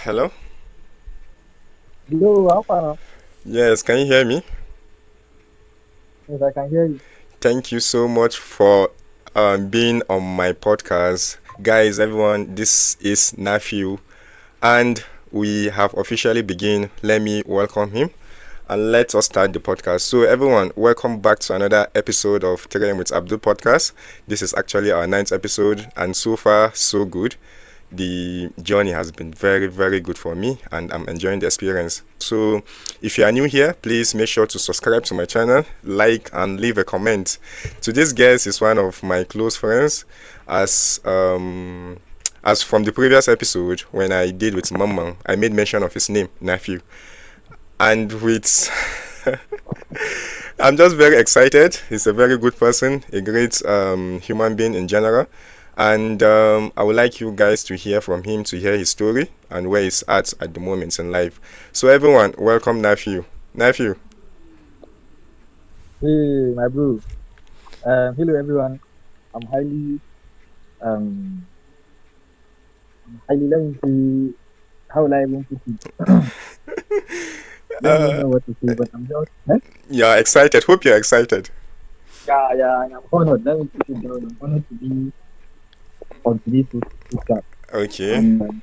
Hello? Hello, how far now? Yes, can you hear me? Yes, I can hear you. Thank you so much for being on my podcast. Guys, everyone, this is Nafiu, and we have officially begin. Let me welcome him and let us start the podcast. So, everyone, welcome back to another episode of 3 with Abdul podcast. This is actually our ninth episode, and so far, so good. The journey has been very, very good for me, and I'm enjoying the experience. So, if you are new here, please make sure to subscribe to my channel, like, and leave a comment. Today's guest is one of my close friends, as as from the previous episode when I did with Mama, I made mention of his name, Nafiu, and with I'm just very excited. He's a very good person, a great human being in general. And I would like you guys to hear from him, to hear his story and where he's at the moment in life. So, everyone, welcome Nafiu. Nafiu, Hey, my bro. Hello, everyone. I'm um, let me see, how will I even put it? Don't even uh, know what to say, but I'm just, yeah, excited. Hope you're excited. yeah, and I'm honored. Let me put it down. I'm honored to be on today's podcast. Okay. And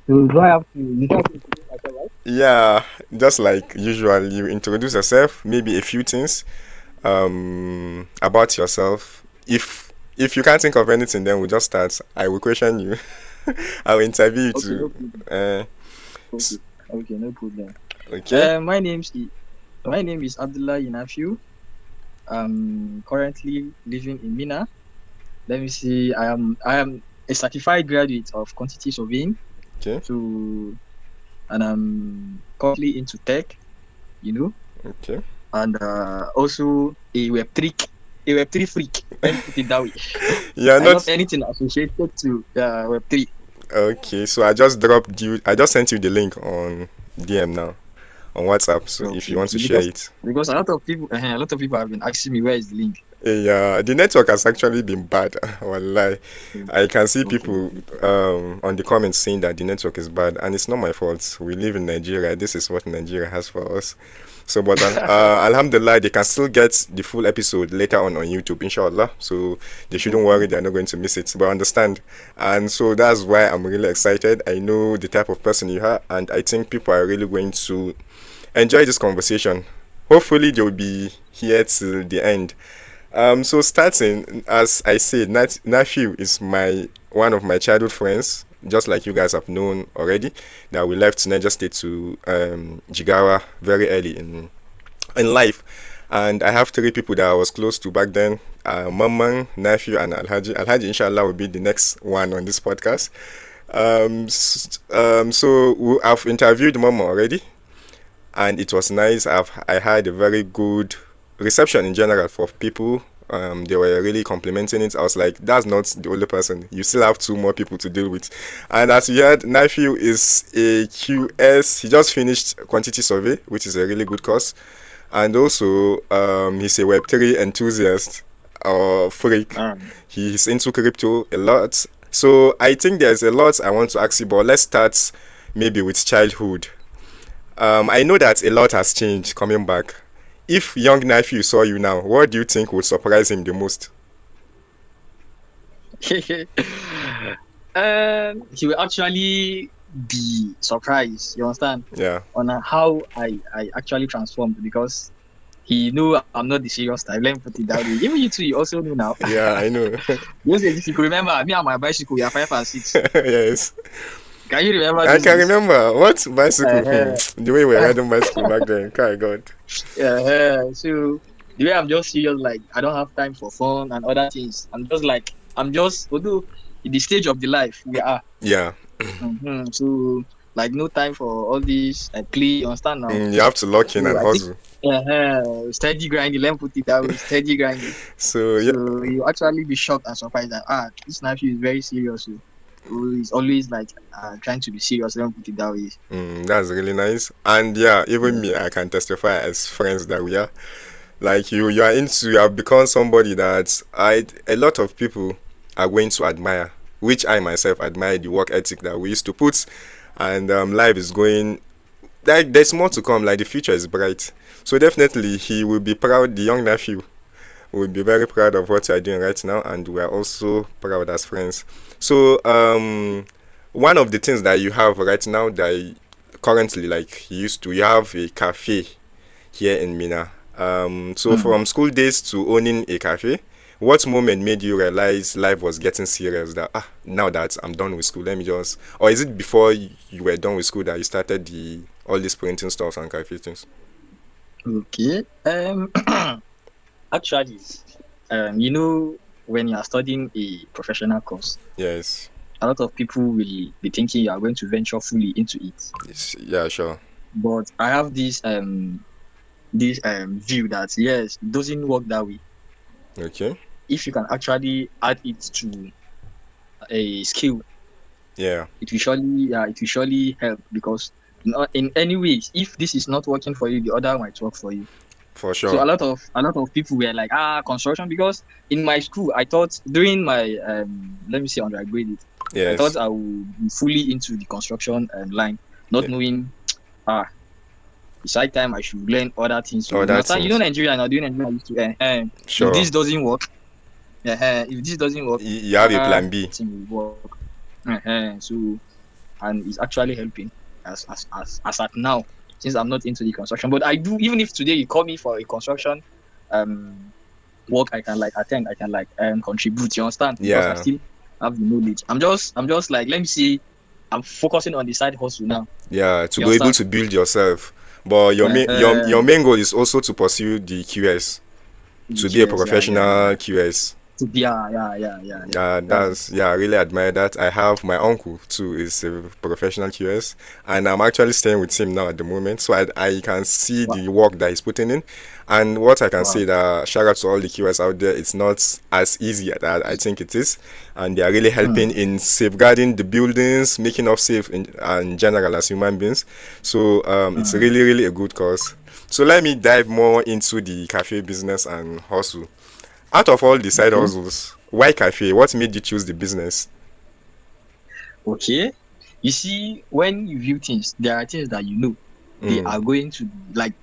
so, do I have to, you don't have to introduce myself, right? Yeah, just like usual, you introduce yourself, maybe a few things about yourself. If you can't think of anything, then we'll just start. I will question you. I will interview you Okay, too. no problem. Uh, Okay, okay, no problem. okay. My name is Abdullah Nafiu. I'm currently living in Mina. Let me see. I am a certified graduate of quantity surveying. Okay. So and I'm currently into tech, you know, Okay. and also a Web3 freak. Let me put it that way. You're I love not anything associated to Web3. okay. So I just dropped you. I just sent you the link on DM now on WhatsApp. So if Okay, you want to okay. share Because it, because a lot of people have been asking me where is the link. yeah, the network has actually been bad. Wallahi. Okay, I can see okay, people okay. on the comments saying that the network is bad, and it's not my fault. We live in Nigeria. This is what Nigeria has for us. So, but Alhamdulillah, they can still get the full episode later on YouTube, inshallah. So they shouldn't Okay, worry; they're not going to miss it. But understand, and so that's why I'm really excited. I know the type of person you are, and I think people are really going to enjoy this conversation. Hopefully, they'll be here till the end. So starting, as I said, Nafiu is my one of my childhood friends, just like you guys have known already. That we left Niger State to Jigawa very early in life, and I have three people that I was close to back then. Mamman, Nafiu, and Alhaji. Alhaji, inshallah, will be the next one on this podcast. So I've interviewed Mama already, and it was nice. I had a very good reception in general for people. They were really complimenting it. I was like, that's not the only person. You still have two more people to deal with. And as you heard, Nafiu is a QS. He just finished quantity survey, which is a really good course. And also, he's a Web3 enthusiast or freak. He's into crypto a lot. So I think there's a lot I want to ask you, but let's start maybe with childhood. I know that a lot has changed coming back. If young nephew saw you now, what do you think would surprise him the most? he will actually be surprised. You understand? Yeah, On how I actually transformed because he knew I'm not the serious type. Let me put it that way. Even you two, you also know now. yeah, I know. Those days, if you could remember, me and my bicycle, we are 5 and 6. Yes, Can you remember I those can days? remember what bicycle. Uh-huh. The way we were riding bicycle back then. Kai God. So the way I'm just serious, like I don't have time for fun and other things. I'm just although in the stage of the life we are. Yeah, So like no time for all this play. You understand now? you have to lock in So and I think hustle. steady grinding. Let me put it that way. Steady grinding. So yeah, So you actually be shocked and surprised that this nephew is very serious. He's always like trying to be serious. Let me put it that way. that's really nice. And yeah, even Yeah. me, I can testify as friends that we are. Like you have become somebody that a lot of people are going to admire, which I myself admire the work ethic that we used to put. and life is going. Like there's more to come. Like the future is bright. So definitely he will be proud. The young nephew will be very proud of what you are doing right now, and we are also proud as friends. So one of the things that you have right now that currently, like you used to, you have a cafe here in Mina. So Mm. from school days to owning a cafe, what moment made you realize life was getting serious? That now that I'm done with school, let me just. Or is it before you were done with school that you started the all these printing stuff and cafe things? Okay. Actually, when you are studying a professional course, Yes. a lot of people will be thinking you are going to venture fully into it. Yes. Yeah. Sure. But I have this view that yes, it doesn't work that way. Okay. If you can actually add it to a skill, Yeah. it will surely help because in any ways, if this is not working for you, the other might work for you. For So sure. a lot of people were like, construction, because in my school I thought during my let me say undergraduate, I thought Yes. I would be fully into the construction line, not Yeah. knowing ah beside time I should learn other things. So you Other understand, things. Nigeria now, doing Nigeria used to if Sure. this doesn't work, if this doesn't work, You have a plan B. thing will work. So and it's actually helping as at now, since I'm not into the construction. But I do, even if today you call me for a construction um work, I can like attend, I can like contribute, you understand? Because I Yeah. still have the knowledge. I'm just like, let me see, I'm focusing on the side hustle now. Yeah. To You be able understand? to build yourself. But your Uh, main goal is also to pursue the QS, to be a yes, yeah. professional QS. That's That's it. yeah, I really admire that. I have my uncle too is a professional QS, and I'm actually staying with him now at the moment, so I can see Wow, the work that he's putting in, and what I can wow. say that shout out to all the QS out there. It's not as easy as I think it is, and they are really Hmm. helping in safeguarding the buildings, making us safe in general as human beings. So it's Hmm. really a good cause. So let me dive more into the cafe business and hustle. Out of all the side Okay, hustles, why cafe? What made you choose the business? okay. You see, when you view things, there are things that they Mm. are going to be like,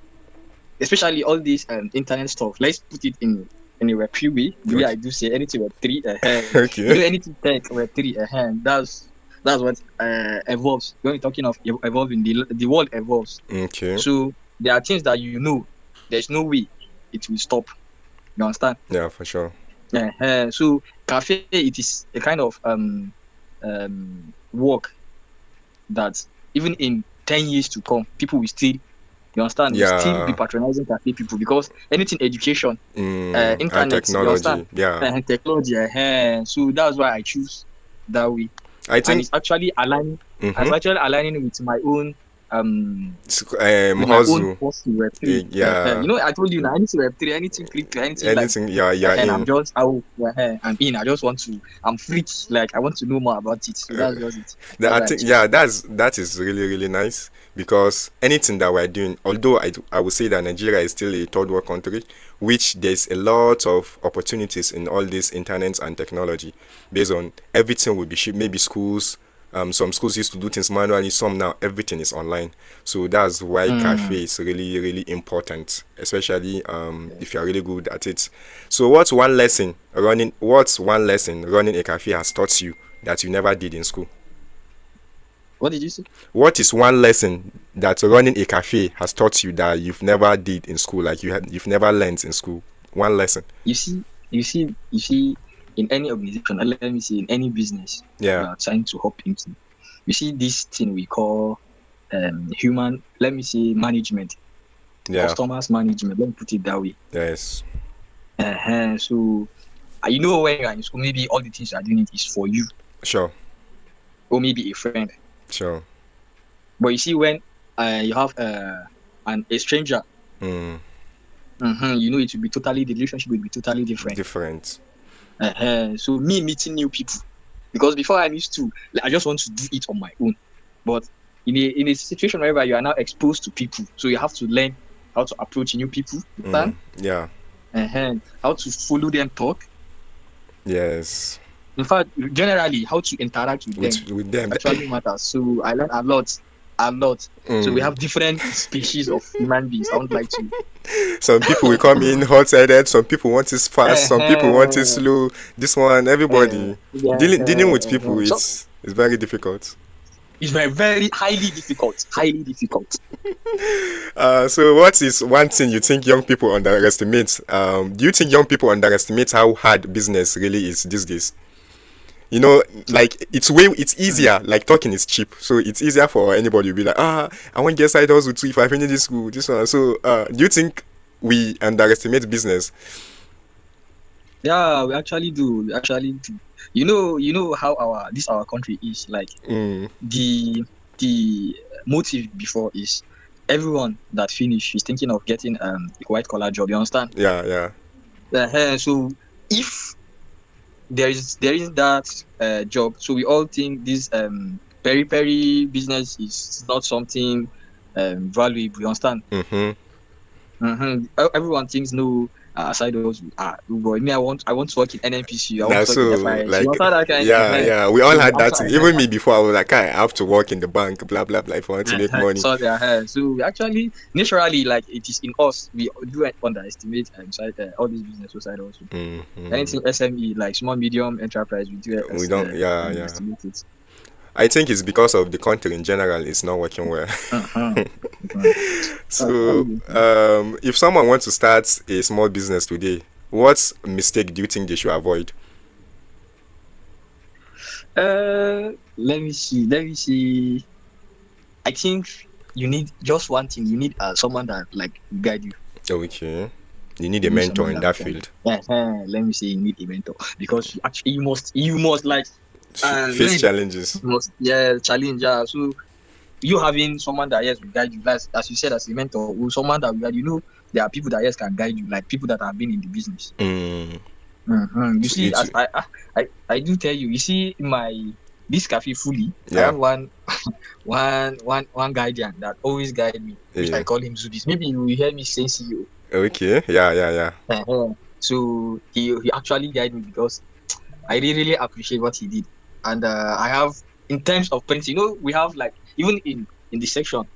especially all this internet stuff. Let's put it in a Web3 way. The way I Okay. do say anything Web3, Okay. anything tech Web3, that's what evolves. When we're talking of evolving, the world evolves. Okay. So there are things that there's no way it will stop. You understand? Yeah, for sure. So cafe, it is a kind of work that even in 10 years to come, people will still, you understand, will still be Yeah. patronizing cafe people because anything education, And internet, you understand, technology. Yeah. technology. So that's why I choose that way, I and think. it's actually aligning. It's Mm-hmm. actually aligning um with my own Hustle. hustle Web3. Yeah. I told you now, anything Web3, anything crypto, anything like, Anything. Yeah. You're and in. I'm in. I just want to. I'm freak. Like I want to know more about it. So that's just it. That's I why I think choose. yeah, that is really nice because anything that we're doing, although I would say that Nigeria is still a third world country, which there's a lot of opportunities in all this internet and technology, based on everything will be shipped. Maybe schools, some schools used to do things manually, some now everything is online. So that's why Mm. cafe is really important, especially if you're really good at it. So what's one lesson running a cafe has taught you that you never did in school? What did you say? What is one lesson that running a cafe has taught you that you've never did in school, like you've never learned in school? One lesson. You see, you see, in any organization, or let me say in any business you Yeah. are trying to hop into, you see this thing we call human, let me say management, Yeah. customers management. Let me put it that way. Yes. So when you are in school, maybe all the things you are doing it is for you Sure. or maybe a friend. Sure. But you see, when you have a stranger, Mm. it will be totally, the relationship will be totally different. Different. So me meeting new people, because before I used to, like, I just want to do it on my own. But in a situation where you are now exposed to people, so you have to learn how to approach new people, understand? Yeah. How to follow them talk. Yes. In fact, generally, how to interact with them with them. actually matters. So I learned a lot. So we have different species of human beings. I won't like to. Some people will come in hot-headed. Some people want it fast. Some people want it slow. This one, everybody dealing with people. So It's very difficult. it's very, very highly difficult. Highly difficult. So what is one thing you think young people underestimate? Do you think young people underestimate how hard business really is these days? You know, like it's easier. Like talking is cheap, so it's easier for anybody to be like, I want to get side hustle too if I finish this school, this one. So, do you think we underestimate business? Yeah, we actually do. We actually do. You know how our country is like. The motive before is everyone that finish is thinking of getting a white collar job. You understand? Yeah. So if there is that job, so we all think this peri business is not something valuable. You understand? Everyone thinks no. Aside those, boy, me, I want to work in NNPC. I want Now, to work in so FIS. You like, understand that kind? yeah, we all So had that after thing. Even me before, I was like, I have to work in the bank, blah blah blah, if I want to make money. so we actually naturally, like, it is in us, we do underestimate all these business side also. Anything SME, like small medium enterprise, we do We don't, yeah. underestimate it. I think it's because of the country in general. It's not working well. So, if someone wants to start a small business today, what mistake do you think they should avoid? Let me see. I think you need just one thing. You need someone that like guide you. Okay, you need a mentor in that field. Let me say you need a mentor because actually you must like face challenges. Challenge. Yeah. So you having someone that will guide you, as you said, as a mentor, or someone that will guide you. Know there are people that can guide you, like people that have been in the business. You see, as I do tell you, you see this cafe fully. I have one guardian that always guide me, which I call him Zubis. Maybe you will hear me say CEO. Okay, yeah. So he actually guided me because I really appreciate what he did. And I have, in terms of printing, we have like, even in the section of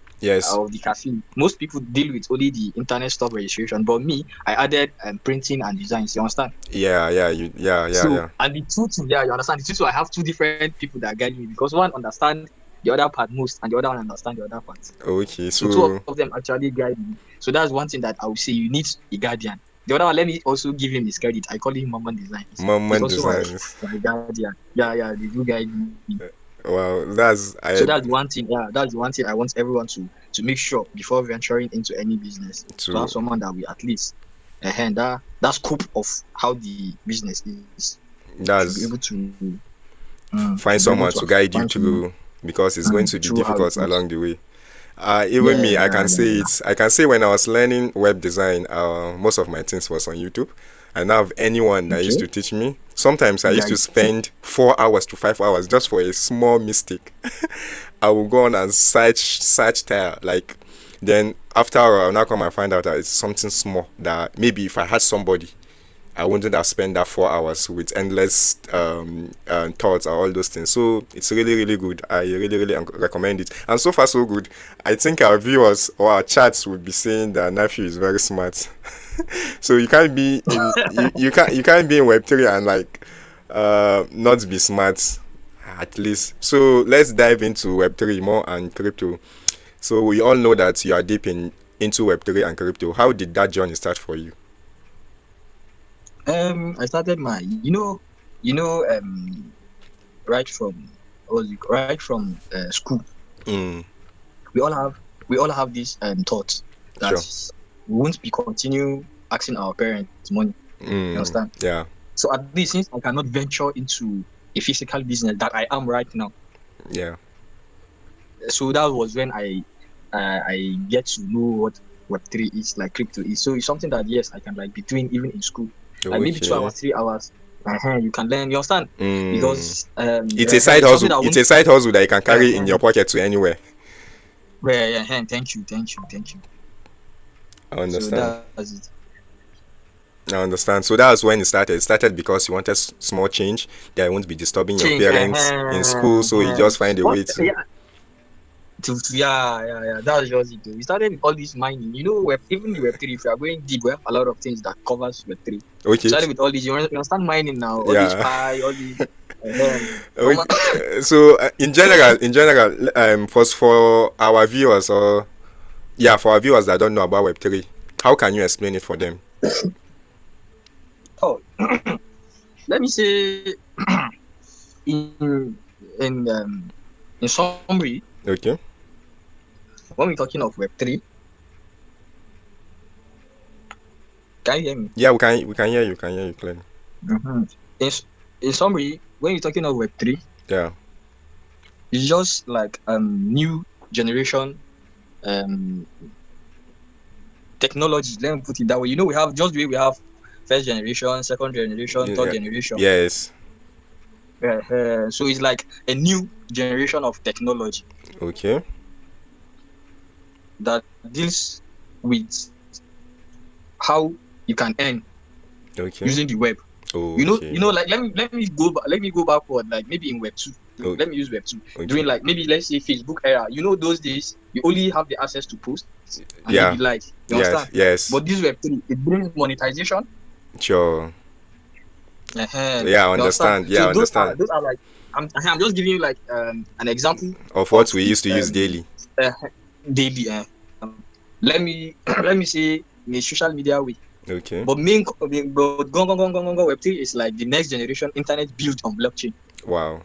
the cafe, most people deal with only the internet stuff registration, but me, I added printing and designs. You understand? Yeah. And the two, you understand? The two, I have two different people that guide me because one understand the other part most, and the other one understand the other part. Okay, so two of them actually guide me. So that's one thing that I would say you need a guardian. The other one, let me also give him his credit. I call him Maman Designs. Maman Designs. My guardian. Yeah, they do guide me. Wow, so that's one thing. Yeah, that's one thing I want everyone to make sure before venturing into any business. To have someone that will at least that scope of how the business is. That's be able to find someone to guide you through, because it's going to be difficult along the way. Even me, I can say it. I can say when I was learning web design, most of my things was on YouTube. I don't have anyone that used to teach me. Sometimes I used to spend 4 hours to 5 hours just for a small mistake. I will go on and search there. Like, then after I'll now come and find out that it's something small that maybe if I had somebody, I wouldn't have spent that 4 hours with endless thoughts or all those things. So it's really good. I really recommend it. And so far so good. I think our viewers or our chats would be saying that Nafiu is very smart. So you can't be in you can't be in Web3 and like not be smart, at least. So let's dive into Web3 more and crypto. So we all know that you are deep into Web3 and crypto. How did that journey start for you? I started my, right from school. We all have this thought that we won't be continue asking our parents money. You understand? Yeah. So at least, since I cannot venture into a physical business that I am right now. Yeah. So that was when I get to know what Web3 is, like crypto is. So it's something that yes, I can like be doing even in school. Like maybe 2 hours, 3 hours. You can learn. You understand? Because it's a side hustle. It's a side hustle that you can carry in your pocket to anywhere. Thank you. I understand. So that's it. I understand. So that was when it started. It started because you wanted small change that won't be disturbing your Change. parents in school, so you just find a But way to. yeah, yeah. That's just it. We started with all this mining. Even the Web3, if you are going deep, we have a lot of things that covers Web3. We Okay. started with all these. You understand mining now? All these Yeah. Pi, all these. Um, normal. Okay. So in general, for our viewers or yeah, for our viewers that don't know about Web3, how can you explain it for them? Oh, let me say in in um in summary, Okay. when we're talking of Web3, can you hear me? Yeah, we can hear you. Can hear you clearly. Mm-hmm. In in summary, when you're talking of Web3, Yeah. it's just like new generation um technology. Let me put it that way. We have just the way we have first generation, second generation, third Yeah. generation. Yes. So it's like a new generation of technology Okay. that deals with how you can earn Okay. using the web. Okay. Like let me go backward, like maybe in Web 2. Let Okay. me use Web 2. Okay. During like maybe let's say Facebook era, those days you only have the access to posts and maybe Yeah. like, you Yes. understand? Yes. But this Web 3, it brings monetization. Sure. uh Yeah, I You understand? understand. Yeah, So I understand. those are like, I'm just giving you like an example Of of what we it used to use daily. uh, daily. Let me let me say in a social media way. Okay. But Web 3 is like the next generation internet built on blockchain. Wow.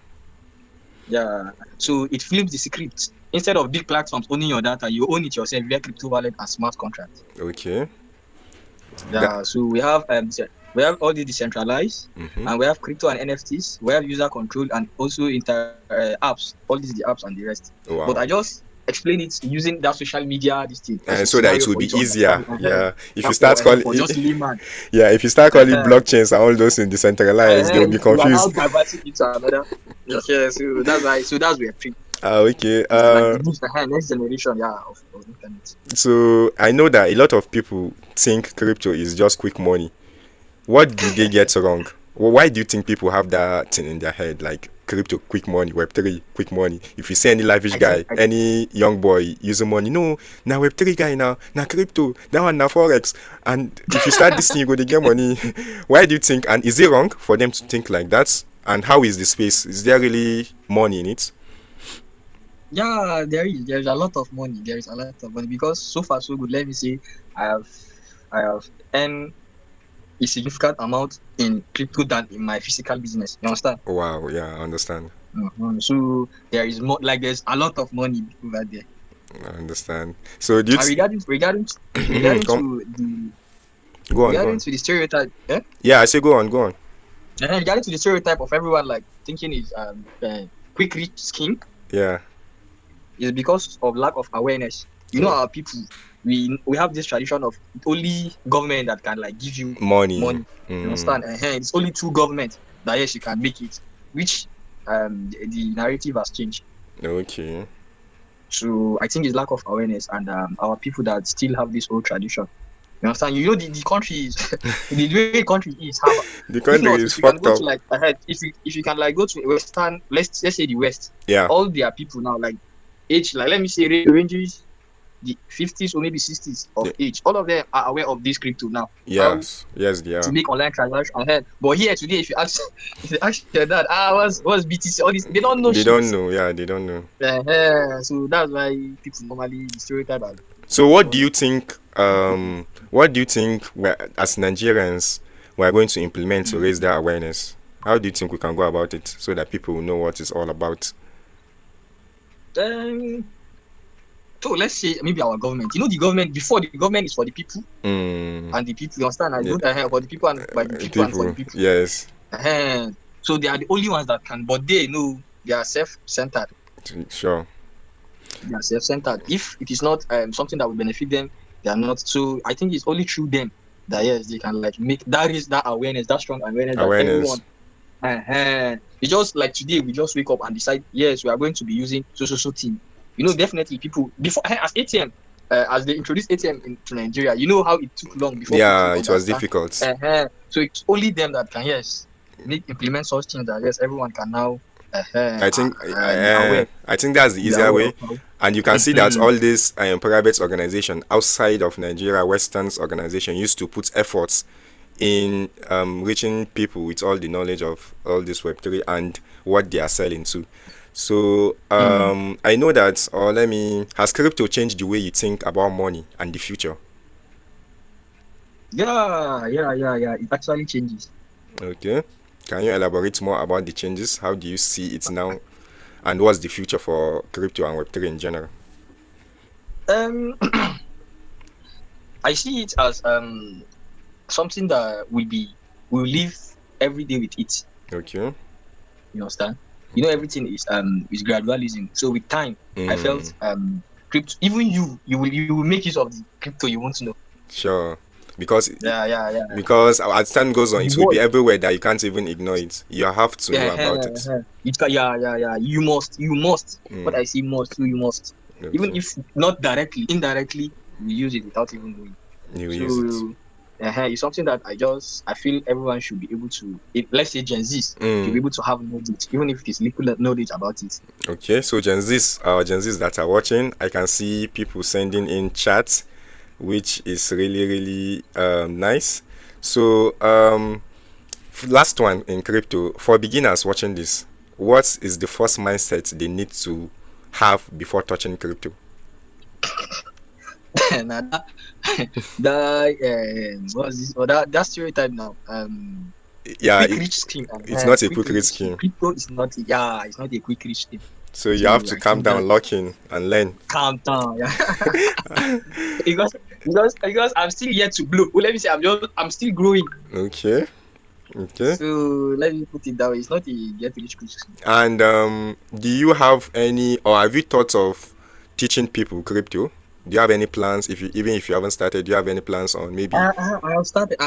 Yeah. So it flips the script. Instead of big platforms owning your data, you own it yourself via crypto wallet and smart contracts. Okay. That. Yeah. So we have all the decentralized, Mm-hmm. and we have crypto and NFTs. We have user control and also apps. All these the apps and the rest. But I Wow. just explain it using that social media this thing as And a so that it scenario will for you be to easier. understand. Yeah. If you Yeah, start calling, for just layman. yeah, if you start calling blockchains and all those in decentralized, they will be We are now confused. diverting into another. Okay, so that's why. So that's Web 3. Okay. It's like the next generation, yeah, of internet. So I know that a lot of people think crypto is just quick money. What do they get wrong? Why do you think people have that thing in their head, like crypto, quick money, Web3, quick money? If you see any lavish I think guy, any young boy using money, no, now Web3 guy now crypto, that one now forex. And if you start this thing, you go to get money. Why do you think? And is it wrong for them to think like that? And how is the space? Is there really money in it? Yeah, there's a lot of money. There is a lot of money because so far so good. Let me say, I have I have earned a significant amount in crypto than in my physical business. You understand? Wow, yeah, I understand. So there is more, like there's a lot of money over there. I understand. So do you And regarding come to the go on, go regarding on. to the stereotype, Yeah, I say go on, go on. and regarding to the stereotype of everyone like thinking is quick rich scheme, Yeah, is because of lack of awareness. oh, Our people, we have this tradition of only government that can like give you money. money. You understand? It's only through government that yes you can make it, which the narrative has changed. Okay. So I think it's lack of awareness and our people that still have this old tradition. You understand? The country is the way the country is. The If country not, is if you can fucked go to up. like ahead, if you can like go to Western, let's say the West, Yeah. all their people now like age, like let me say ranges the 50s or maybe 60s of Yeah. age. All of them are aware of this crypto now. How Yes. Yes, they to are. make online transactions ahead. But here today, if you ask if you ask your dad, what's BTC, all this, they don't know They shit. don't know. Yeah, they don't know. So that's why people normally the stereotype are So what do money. you think? What do you think as Nigerians we are going to implement to raise that awareness? How do you think we can go about it so that people will know what it's all about? Um, so let's say maybe our government. The government before the government is for the people Mm, and the people. You understand? I yeah, don't for the people and by the people and for the people. people. Yes. So they are the only ones that can, but they know they are self-centered. Sure. They are self-centered. If it is not something that will benefit them, they are not. So I think it's only through them that yes, they can like make that is that awareness, that strong awareness that everyone. Awareness. It's just like today we just wake up and decide yes we are going to be using so thing. Definitely people before as ATM. as they introduced ATM into Nigeria, you know how it took long before people Yeah, it was understand. difficult. So it's only them that can, yes, make implement such things that yes, everyone can now be aware, I think that's the be easier aware way, of how. and you can see that Mhm. all these private organization outside of Nigeria, Western's organization used to put efforts in reaching people with all the knowledge of all this Web3 and what they are selling to. So Mm. I know that, or let me, has crypto changed the way you think about money and the future? Yeah. It actually changes. Okay. Can you elaborate more about the changes? How do you see it now? And what's the future for crypto and Web3 in general? Um, I see it as something that will live every day with it. Okay. You understand? You know, everything is gradualism. So with time, I Mm, felt crypto. Even you will make use of the crypto you want to know. sure. Because Yeah. as time goes on, The it will be world. everywhere that you can't even ignore it. You have to know Yeah, about it. yeah. You must. What Mm, I see must, so you must. Even okay. if not directly, indirectly, you use it without even knowing. You will use it. So, it's something that I feel everyone should be able to. Let's say Gen Zs should be Mm, able to have knowledge, even if it is little knowledge about it. okay. So Gen Zs that are watching, I can see people sending in chats, which is really, really nice. So last one in crypto for beginners watching this, what is the first mindset they need to have before touching crypto? Now that what's this? Or that stereotype now. A Yeah, quick rich scheme. it's not a Quick quick rich risk scheme. scheme. Crypto is not. Yeah, it's not a quick rich scheme. So you have So to I calm think that down, lock in, and learn. calm down. Yeah, because I'm still yet to blow. Well, let me say I'm still growing. Okay, okay. So let me put it that way. It's not a get rich quick scheme. And do you have any, or have you thought of teaching people crypto? Do you have any plans? If you, even if you haven't started, do you have any plans on maybe? I have started.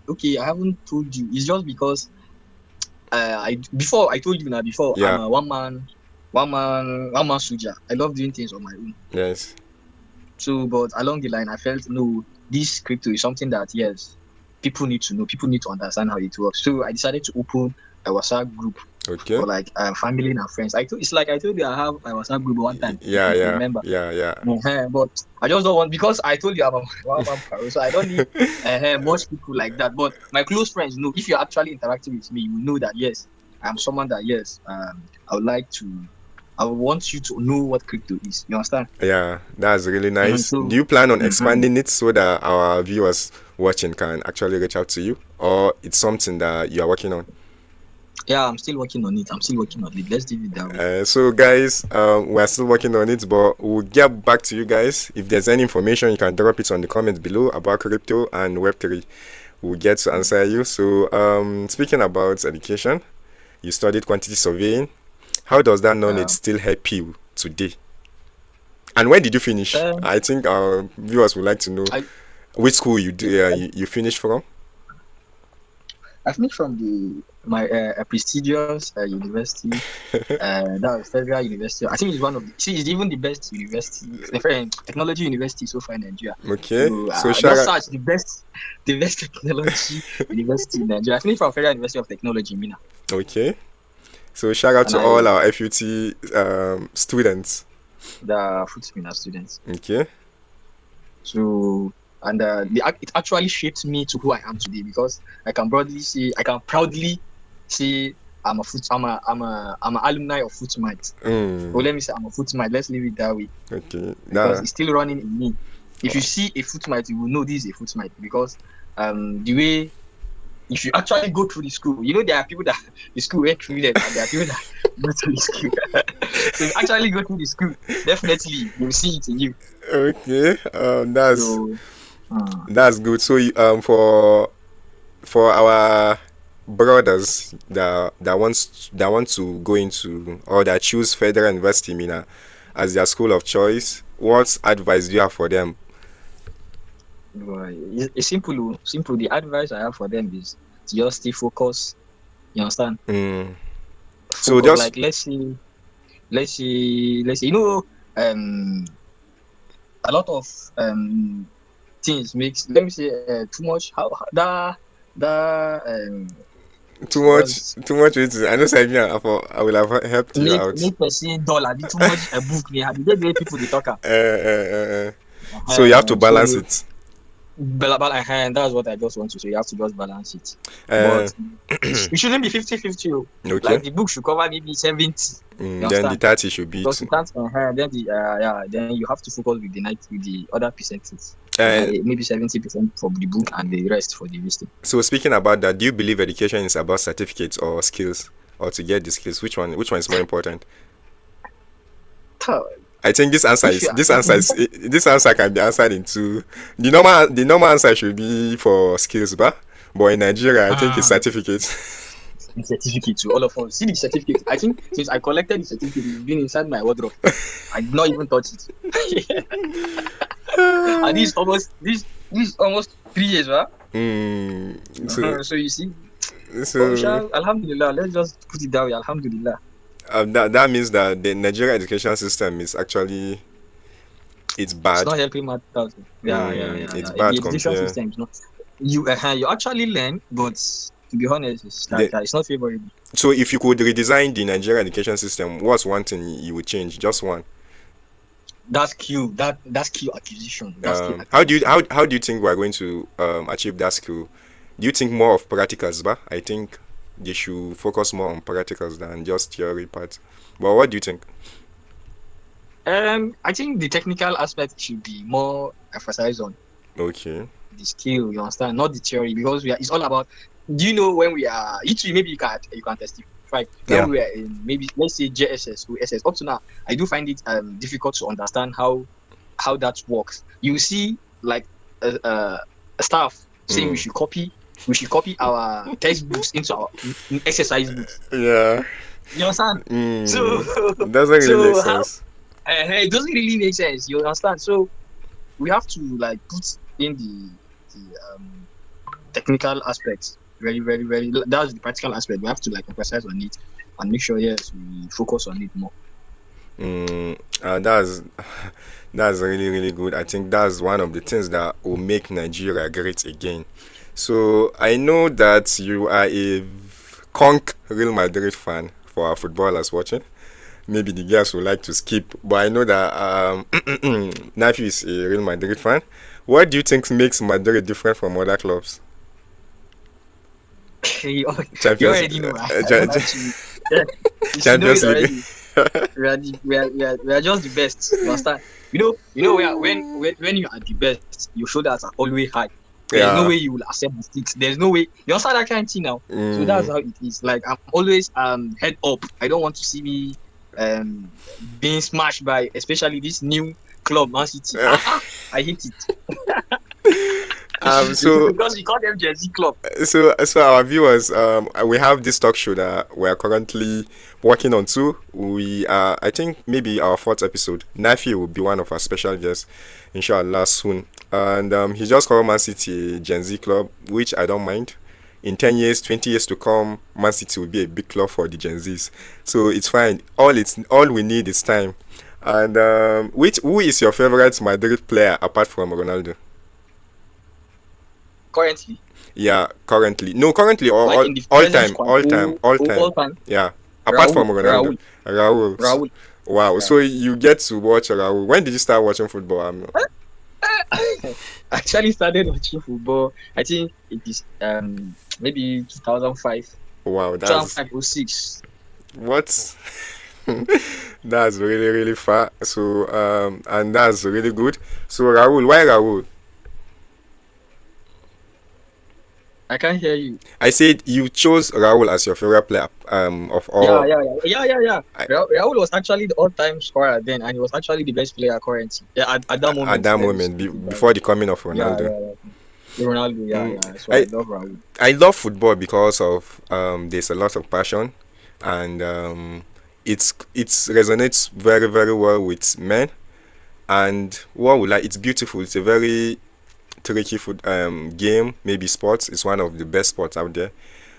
Okay. I haven't told you. It's just because I before I told you now. Before I'm Yeah. a one man soldier. I love doing things on my own. Yes. So, but along the line, I felt no, this crypto is something that yes, people need to know. People need to understand how it works. So I decided to open a WhatsApp group Okay. for like family and friends. It's like I told you I have a WhatsApp group one time. If Yeah, you yeah, remember. yeah, yeah. But I just don't want because I told you I'm a one man paro, so I don't need much people like that. But my close friends know if you're actually interacting with me, you will know that yes, I'm someone that yes, I would like to, I would want you to know what crypto is. You understand? Yeah, that's really nice. So, Do you plan on mhm. expanding it so that our viewers watching can actually reach out to you, or it's something that you are working on? Yeah, I'm still working on it. I'm still working on it. Let's do it that way. So guys, we're still working on it, but we'll get back to you guys. If there's any information, you can drop it on the comments below about crypto and Web3. We'll get to answer you. So speaking about education, you studied quantity surveying. How does that knowledge Um, still help you today? And when did you finish? um, I think our viewers would like to know I, which school you do, I you finished from. I finished from the my a prestigious university. That was Federal University. I think it's one of the. See, it's even the best university, technology university so far in Nigeria. Okay, So so shout just out. search the best technology university in Nigeria. I finished from Federal University of Technology, Mina, Okay, so shout out and to all our FUT students. the food Mina students. Okay. So it actually shaped me to who I am today because I can proudly say I'm an alumni of Footmite. Or Mm, let me say I'm a Footmite. Let's leave it that way okay. because That. it's still running in me. If you see a Footmite, you will know this is a Footmite because the way if you actually go through the school, you know there are people that the school went through them and there are people that go through the school. So if you actually go through the school, definitely you'll see it in you. Okay. So That's good. So for our brothers that want to go into or that choose Federal University Mina as their school of choice, what advice do you have for them? Boy, it's simple. The advice I have for them is to just stay focused. You understand? Mm. So Focus. just Like let's see. You know, um, a lot of things makes, let me say, too much. That Too much weight. I know Sabi, I will have helped you out. make person dollar be too much a book me. The way people they talk am. So you have to balance So it. but and that's what I just want to say. You have to just balance it. Uh, But it shouldn't be 50-50. okay. Like the book should cover maybe 70. You Then the understand? 30 should be Because it. you can't then the yeah, then you have to focus with the other percentages. Uh, Maybe 70% for the book and the rest for the listing. so speaking about that, do you believe education is about certificates or skills, or to get the skills? Which one is more important? I think If you are this answer can be answered in two. The normal answer should be for skills, but in Nigeria, I think it's certificates. the certificate to all of us. See the certificate. I think since I collected the certificate, it's been inside my wardrobe. I did not even touch it. And this almost 3 years, right? So So you see, but we so shall, Alhamdulillah, let's just put it that way, Alhamdulillah. that means that the Nigerian education system is actually it's It's bad. not helping matters. It's The bad education compared. system is not. You actually learn, but to be honest, it's not favorable. So if you could redesign the Nigerian education system, what's one thing you would change? Just one. That's skill. That's skill acquisition. That's skill How do you acquisition. how do you think we're going to achieve that skill? Do you think more of practicals, I think they should focus more on practicals than just theory part. But what do you think? I think the technical aspect should be more emphasized on Okay. the skill. You understand, not the theory, because it's all about. Do you know when we are? Maybe you can testify. Yeah. When we are in, maybe let's say JSS or SS, up to now, I do find it difficult to understand how that works. You see, like staff saying we should copy our textbooks into our exercise books. Yeah. You understand? So Doesn't really make so how sense. it doesn't really make sense. You understand? So we have to like put in the technical aspects very, very, very. That's the practical aspect. We have to like emphasize on it and make sure, yes, we focus on it more. That's that's really really good. I think that's one of the things that will make Nigeria great again. So I know that you are a conk Real Madrid fan for our footballers watching. Maybe the girls would like to skip, but I know that Nafiu is a Real Madrid fan. What do you think makes Madrid different from other clubs? you you Champions, already know. I don't have to. Yeah, you should know it Champions League. already. We are just the best. You understand? When you are the best, your shoulders are always high. There's no Yeah. way you will accept mistakes. There's no way you understand that kind of thing now. So that's Mm. how it is. Like I'm always head up. I don't want to see me um being smashed by especially this new club, Man City. I hate it. So Because we call them Jersey Club. so our viewers, we have this talk show that we are currently working on too. We are, I think, maybe our fourth episode. Nafi will be one of our special guests, inshallah, soon. And he just called Man City a Gen Z club, which I don't mind. In 10 years, 20 years to come, Man City will be a big club for the Gen Zs. So it's fine. All we need is time. And who is your favorite Madrid player apart from Ronaldo? Currently, Yeah, currently. No, currently or like in the all present time, squad, all time, all time. all time, Yeah, apart from Ronaldo, Raul, Raul. Raul. Wow. Yeah. So you get to watch Raul. When did you start watching football? Actually started watching football. I think it is maybe 2005, Wow. That's 2005 or 6. what. That's really really far. So and that's really good. So Raul, why Raul? I can't hear you. I said you chose Raul as your favorite player of Yeah, all. yeah, yeah, yeah, yeah, yeah. I, Raul was actually the all-time scorer then, and he was actually the best player currently. Yeah, at that at moment. that Let me moment, put it that way. before the coming of Yeah, Ronaldo. yeah, yeah. Ronaldo, yeah, Mm, yeah. So I I love Raul. I love football because of there's a lot of passion, and it resonates very very well with men. And what we like, it's beautiful. It's a very tricky game. Maybe sports is one of the best sports out there.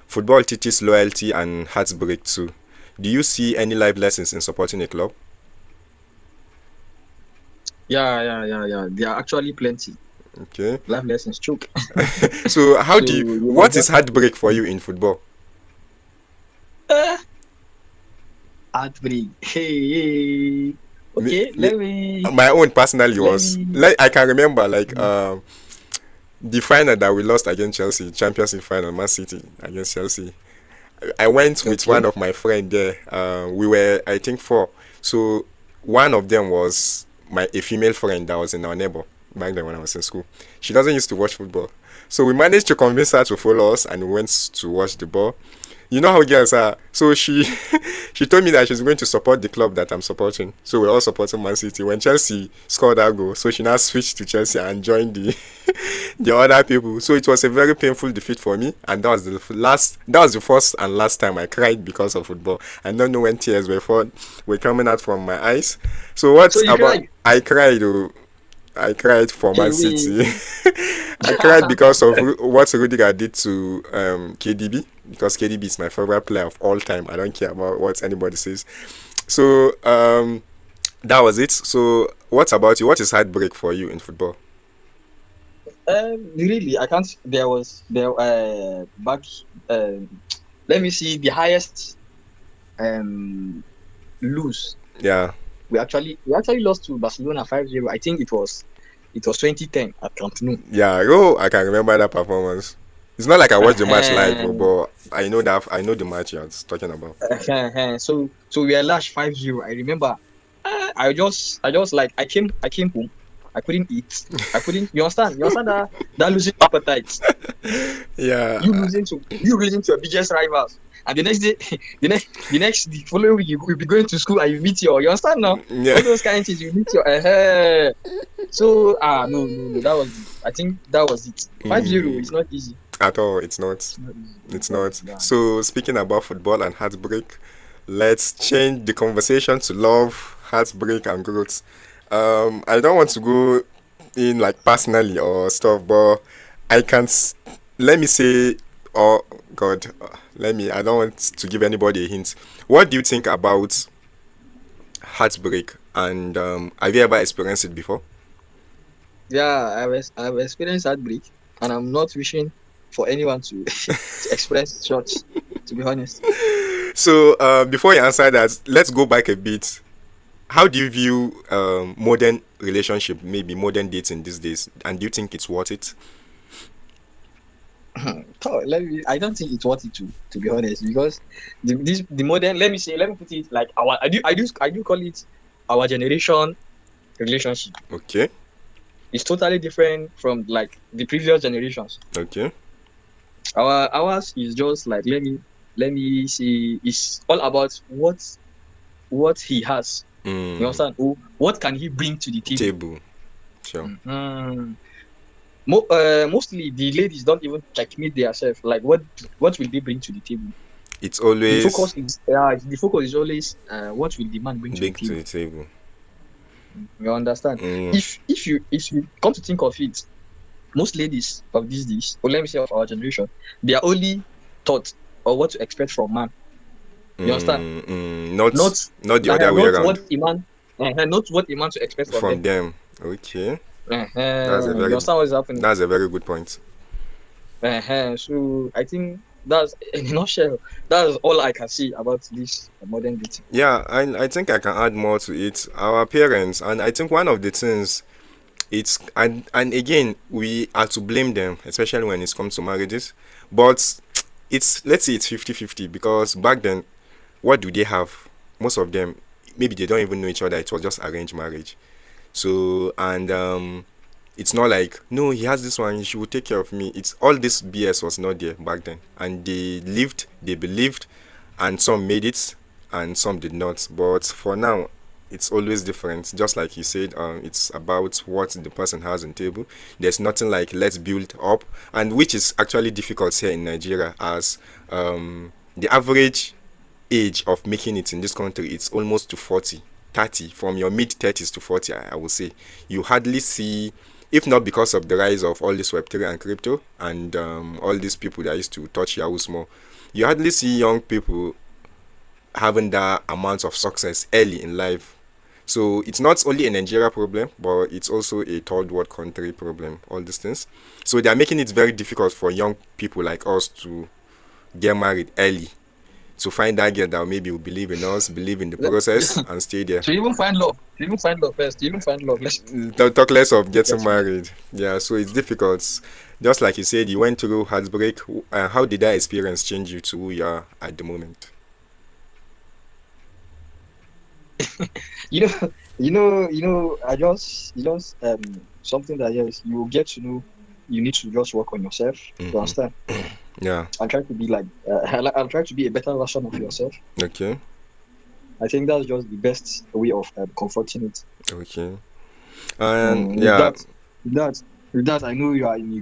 Football teaches loyalty and heartbreak too. Do you see any life lessons in supporting a club? Yeah. There are actually plenty Okay. life lessons. Choke. So how So do you? you might What is just have to. heartbreak for you in football? Uh, Heartbreak. Hey. Me, Okay. me, Let me. my own personally Let was me. like I can remember like the final that we lost against Chelsea, Champions League final, Man City against Chelsea. I went with Okay. one of my friend there. We were, I think, four. So one of them was a female friend that was in our neighbor back then when I was in school. She doesn't used to watch football, so we managed to convince her to follow us, and we went to watch the ball. You know how girls are. So she she told me that she's going to support the club that I'm supporting. So we're all supporting Man City. When Chelsea scored that goal, so she now switched to Chelsea and joined the the other people. So it was a very painful defeat for me, and that was the first and last time I cried because of football. I don't know when tears were coming out from my eyes. So So what you about cried. I cried? Oh, I cried for Hey, Man we. City. I cried because of what Rudiger did to KDB, because KDB is my favorite player of all time. I don't care about what anybody says. So that was it. So what about you? What is heartbreak for you in football? Really, I can't. There back. Let me see the highest um lose. Yeah, We actually lost to Barcelona 5-0. I think it was 2010 at Camp Nou. yeah. Oh, I can remember that performance. It's not like I watched the match live, Uh-huh. but I know the match you're talking about. So we were lashed 5-0. I remember. I just like I came home. I couldn't eat. I couldn't. You understand that losing appetite. Yeah, You losing to your biggest rivals, and the next day, the following week you will be going to school and you meet your. You understand now? yeah. All those kind of things you meet your. So no, that was. I think that was it. 5-0 is Mm, not easy. at all, it's not. It's not easy. It's Yeah, not. yeah. So speaking about football and heartbreak, let's change the conversation to love, heartbreak, and growth. I don't want to go in like personally or stuff, but I can. Let me say, oh God, let me. I don't want to give anybody a hint. What do you think about heartbreak? And have you ever experienced it before? Yeah, I've experienced heartbreak, and I'm not wishing for anyone to to experience such. To be honest. So before you answer that, let's go back a bit. How do you view modern relationship, maybe modern dating these days, and do you think it's worth it? I don't think it's worth it to be honest, because the modern, let me put it like our I do call it our generation relationship. Okay, It's totally different from like the previous generations. okay. Ours is just like, let me see, it's all about what he has. You Mm, understand? What can he bring to the table? table, sure. Mhm. Mostly the ladies don't even checkmate themselves. Like, what will they bring to the table? It's The always focus is the focus is always, what will the man bring to the big to table? the table. You understand? Mm, If you come to think of it, most ladies of these days, or let me say of our generation, they are only taught or what to expect from man. You understand? Not not the uh, other way not around what a man not what a man to expect from from them. them. Okay, You understand what is happening? that's a very good point. So I think that's, in a nutshell, that's all I can see about this modern dating. Yeah, I think I can add more to it. Our parents, and I think one of the things it's and again we are to blame them, especially when it comes to marriages. But it's let's say it's 50-50, because back then, what do they have? Most of them, maybe they don't even know each other. It was just arranged marriage. So and it's not like no, he has this one, she will take care of me. It's all this BS was not there back then, and they believed, and some made it, and some did not. But for now, it's always different. Just like you said, it's about what the person has on table. There's nothing like let's build up, and which is actually difficult here in Nigeria, as the average age of making it in this country, it's almost to 40, 30, from your mid 30s to 40, I would say. You hardly see, if not because of the rise of all this Web3 and crypto, and all these people that used to touch Yahoo more, you hardly see young people having that amount of success early in life. So it's not only a Nigeria problem, but it's also a third world country problem, all these things. So they are making it very difficult for young people like us to get married early, to find that girl that maybe will believe in us, believe in the process, and stay there. To even find love first, to even find love. Let's Talk less of get getting to know. married. Yeah, so it's difficult. Just like you said, you went through heartbreak. How did that experience change you to who you are at the moment? You know, you just something that yes, you will get to know. You need to just work on yourself. You Mm-hmm. understand? Yeah. And try to be like, I'll try to be a better version of yourself. Okay. I think that's just the best way of comforting it. Okay. And Mm, with yeah. that, with that, with that, I know you are in a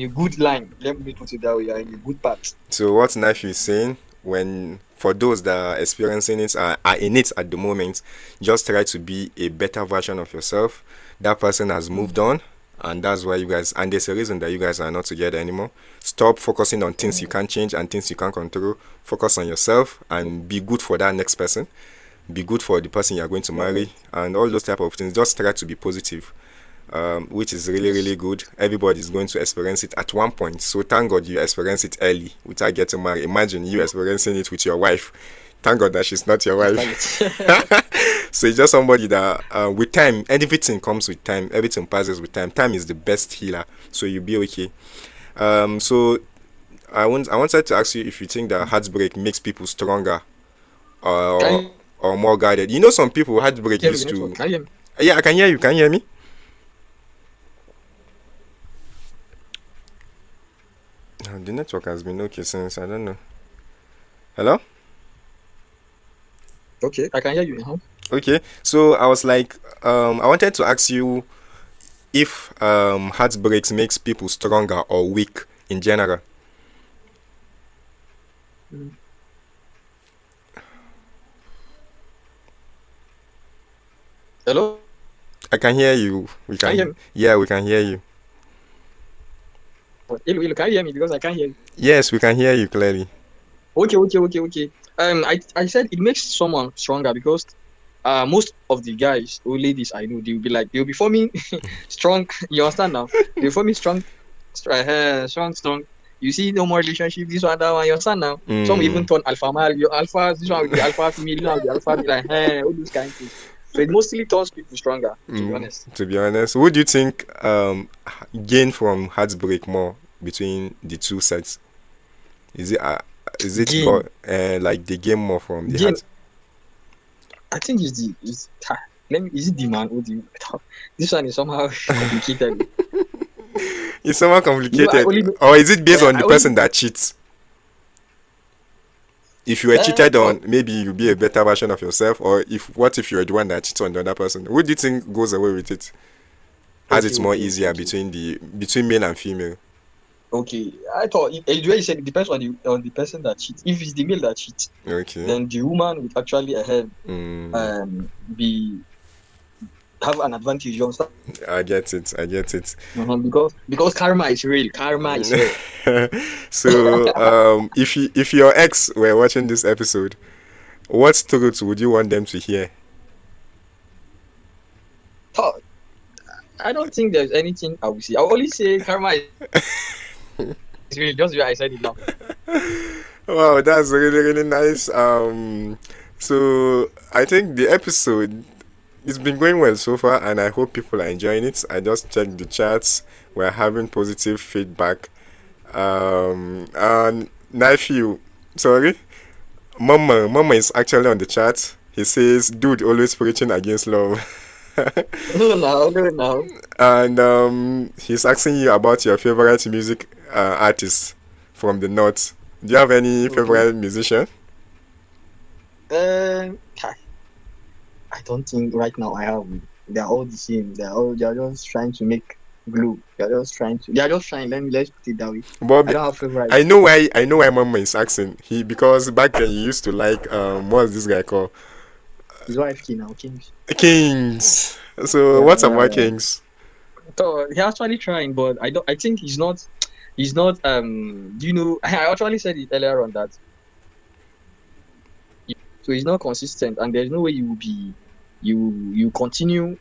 good line. Let me put it that way. You are in a good path. So what Nafiu is saying, when for those that are experiencing it, are in it at the moment, just try to be a better version of yourself. That person has Mm, moved on, and that's why you guys. And there's a reason that you guys are not together anymore. Stop focusing on things you mm, can't change and things you can't control. Focus on yourself and be good for that next person. Be good for the person you are going to yeah, marry, and all those type of things. Just try to be positive, which is really, yes. really good. Everybody is going to experience it at one point. So thank God you experience it early without getting married. Imagine you experiencing it with your wife. Thank God that she's not your After wife. it. So it's just somebody that, with time, everything comes with time. Everything passes with time. Time is the best healer. So you'll be okay. So I wanted to ask you if you think that heartbreak makes people stronger Can or you or more guided. You know, some people heartbreak hear me? The used network. to. Can you hear me? Yeah, I can hear you. Can you hear me? The network has been okay since, I don't know. Hello? Okay, I can hear you. Huh? Okay. So I was like, I wanted to ask you if heartbreaks makes people stronger or weak in general. Mm. Hello? I can hear you. We Can you hear can, me? yeah, we can hear you. Hello, can you hear me? Because I can't hear you. Yes, we can hear you clearly. Okay. I said it makes someone stronger because most of the guys or ladies I know, they'll be forming strong. You understand now? They'll forming strong. You see, no more relationship. This one, that one. You understand now? Some even Mm, turn alpha male. Your alpha. This one will be alpha female. This one will be alpha male. Like, all those kind of things. So it mostly turns people stronger. To be honest, to be honest, what do you think gain from heartbreak more between the two sets? Is it gain, like they gain more from the gain. heart? I think let me. Is it the man or the? This one is somehow complicated. It's somewhat You know, complicated, or is it based on I the only person that cheats? If you were cheated thought on, maybe you'll be a better version of yourself. Or if what if you're the one that cheats on the other person? Who do you think goes away with it? Has okay, it more easier okay. between male and female? Okay, I thought the way you said it depends on the person that cheats. If it's the male that cheats, Okay. then the woman would actually Mm, be have an advantage. You understand? I get it. I get it. Because karma is real. Karma is real. So, if your ex were watching this episode, what truth would you want them to hear? Thought I don't think there's anything I will say. I will only say karma is real. Just the way I said it now. Wow, that's really really nice. So I think the episode it's been going well so far, and I hope people are enjoying it. I just checked the chats; we're having positive feedback. And Nafiu, sorry, Mama is actually on the chat. He says, "Dude, always preaching against love." No, no. And he's asking you about your favorite music artist from the north. Do you have any Okay. favorite musician? I I don't think right now I have. They are all the same. They are just trying to make glue. They are just trying. Let's put it that way. I But don't have I favorites. know why Mama is asking. He because back then you used to like what's this guy called? His wife King now, Kings. Kings. So Yeah, what's yeah, about yeah. Kings? So he actually trying, but I think he's not do you know I actually said it earlier on that so he's not consistent and there's no way he will be you continue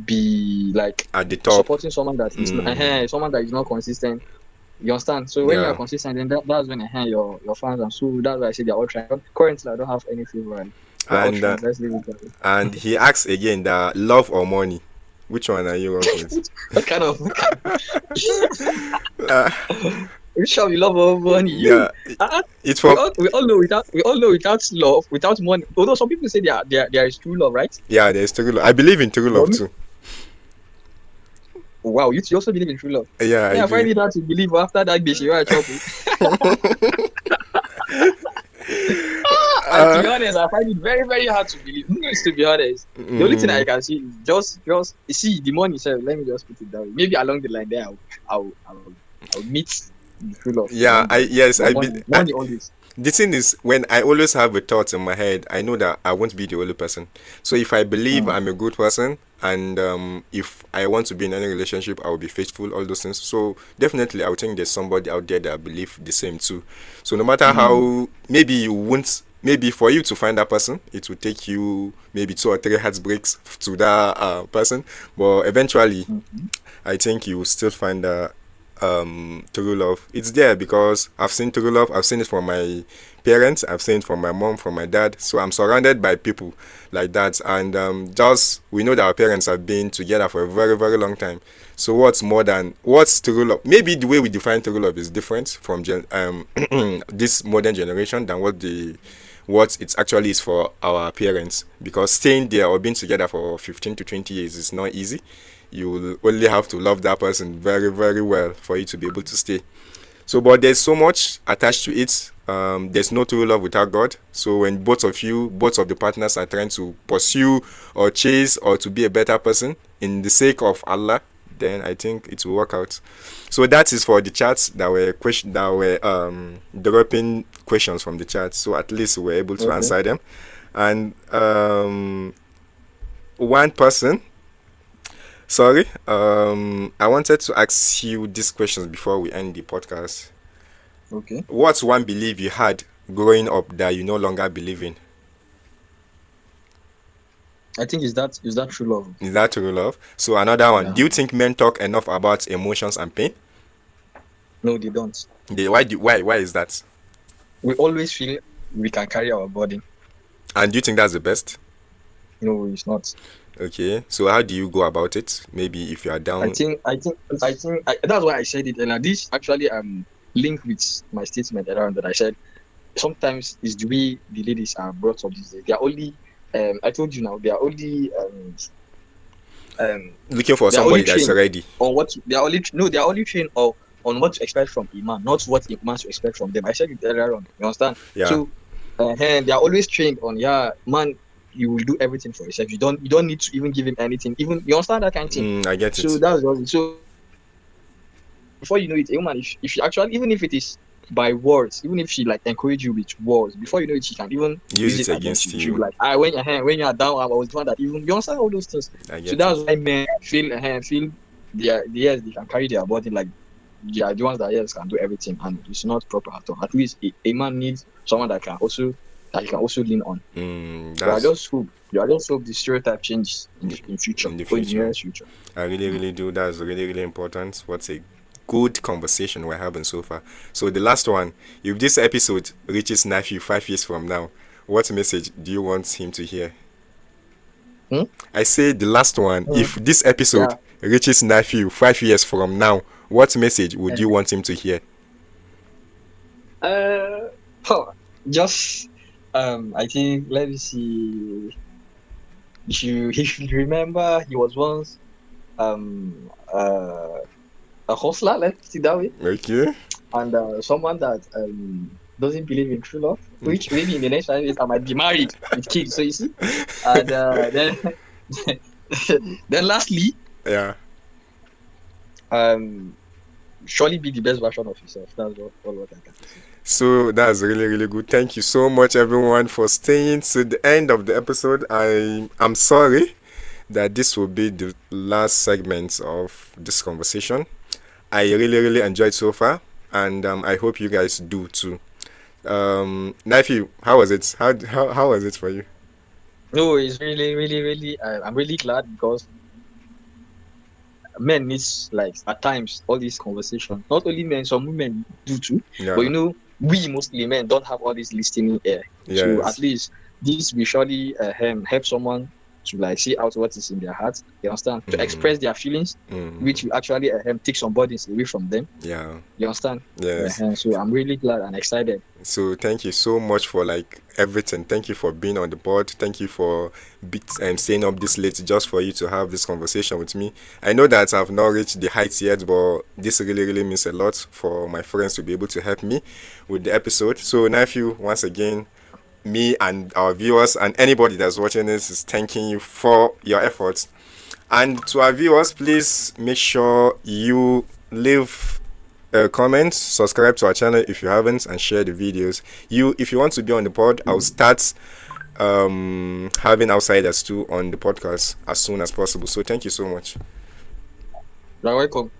be like At the top. supporting someone that is not, someone that is not consistent. You understand? So when you are Yeah. consistent, then that's when your fans, and so that's why I say they're all trying. Currently, I don't have any favorite. They're all And trying. Let's leave it that way. and he asks again that love or money. Which one are you working with? What kind of Uh, which shall we love over money? yeah, You uh, it's we from all know without love, without money. Although some people say there is true love, right? yeah. There's true love. I believe in true But love too. wow, you also believe in true love. Yeah, I Yeah, I find do. it hard to believe after that bitch you are trouble. And to Uh, be honest, I find it very, very hard to believe. To be honest, the only thing I mm, can see is just see the money itself. Let me just put it that way. Maybe along the line there, I'll meet the true love yeah, along I the line. yes, But money always. the thing is, when I always have a thought in my head, I know that I won't be the only person. So if I believe Mm, I'm a good person, and if I want to be in any relationship, I will be faithful, all those things. So definitely, I would think there's somebody out there that believe the same too. So no matter mm, how, maybe you won't, maybe for you to find that person, it will take you maybe 2 or 3 heartbreaks to that person, but eventually mhm, I think you will still find that true love. It's there because I've seen true love. I've seen it from my parents. I've seen it from my mom, from my dad. So I'm surrounded by people like that, and just we know that our parents have been together for a very very long time. So what's true love? Maybe the way we define true love is different from this modern generation than what it actually is for our parents, because staying there or being together for 15 to 20 years is not easy. You will only have to love that person very very well for you to be able to stay. So but there's so much attached to it. There's no true love without God. So when both of the partners are trying to pursue or chase or to be a better person in the sake of Allah, then I think it will work out. So that is for the chats that were dropping questions from the chat. So at least we were able to okay. answer them. And one person, sorry, I wanted to ask you these questions before we end the podcast. Okay. What's one belief you had growing up that you no longer believe in? I think is that true love? Is that true love? So another one. Yeah. Do you think men talk enough about emotions and pain? No, they don't. Why is that? We always feel we can carry our burden. And do you think that's the best? No, it's not. Okay. So how do you go about it? Maybe if you are I down. think I think I think that's why I said it. And this actually linked with my statement around that I said sometimes it's the way the ladies are brought up these days. They are only I told you now, Looking for they are only somebody that's trained ready. on what they are only no, they are only trained on what to expect from a man, not what a man to expect from them. I said it earlier on. You understand? Yeah. So they are always trained on, yeah, man, you will do everything for yourself. You don't need to even give him anything. Even you understand that kind of thing. I get So it. that's just it. So before you know it, a woman, if she actually, even if it is by words, even if she like encourage you with words, before you know it, she can even Use use it it against against you. She'll be you. like, when you are down, I was the one that even you understand all those things. I So get it. that's why men feel yes, they can carry their body like they are the ones that yes can do everything, and it's not proper at all. At least a man needs someone that he can also lean on. So That's I just hope the stereotype changes in future in the or in the future. nearest future. I really, Mm. really do. That's really, really important. What's a good conversation we're having so far. So the last one, if this episode reaches Nafiu 5 years from now, what message do you want him to hear? Hmm? I say the last one, Mm. if this episode Yeah. reaches Nafiu 5 years from now, what message would you want him to hear? Uh, oh, just I think let me see. If you remember, he was once um uh a hustler. Let's put it that way, Okay. and someone that doesn't believe in true love. Which maybe in the next 5 years I might be married with kids. So you see, and then then lastly, Yeah. um surely be the best version of yourself. That's all what I can say. So that's really, really good. Thank you so much, everyone, for staying to the end of the episode. I'm sorry that this will be the last segment of this conversation. I really, really enjoyed so far, and I hope you guys do too. Nafi, how was it? How was it for you? No, it's really, really, really. I'm really glad because men needs like at times all these conversations. Not only men, some women do too. But Yeah. we mostly men don't have all this listening air. So at Yes. least this will surely help someone to like see out what is in their hearts. You understand? To Mm. express their feelings, which Mm. will actually take some burdens away from them. Yeah. You understand? Yes. So I'm really glad and excited. So thank you so much for like everything. Thank you for being on the board. Thank you for staying up this late just for you to have this conversation with me. I know that I've not reached the heights yet, but this really really means a lot for my friends to be able to help me with the episode. So Nafiu, once again, me and our viewers and anybody that's watching this is thanking you for your efforts. And to our viewers, please make sure you leave comment, subscribe to our channel if you haven't, and share the videos. If you want to be on the pod, I'll start having outsiders too on the podcast as soon as possible. So thank you so much. You're welcome.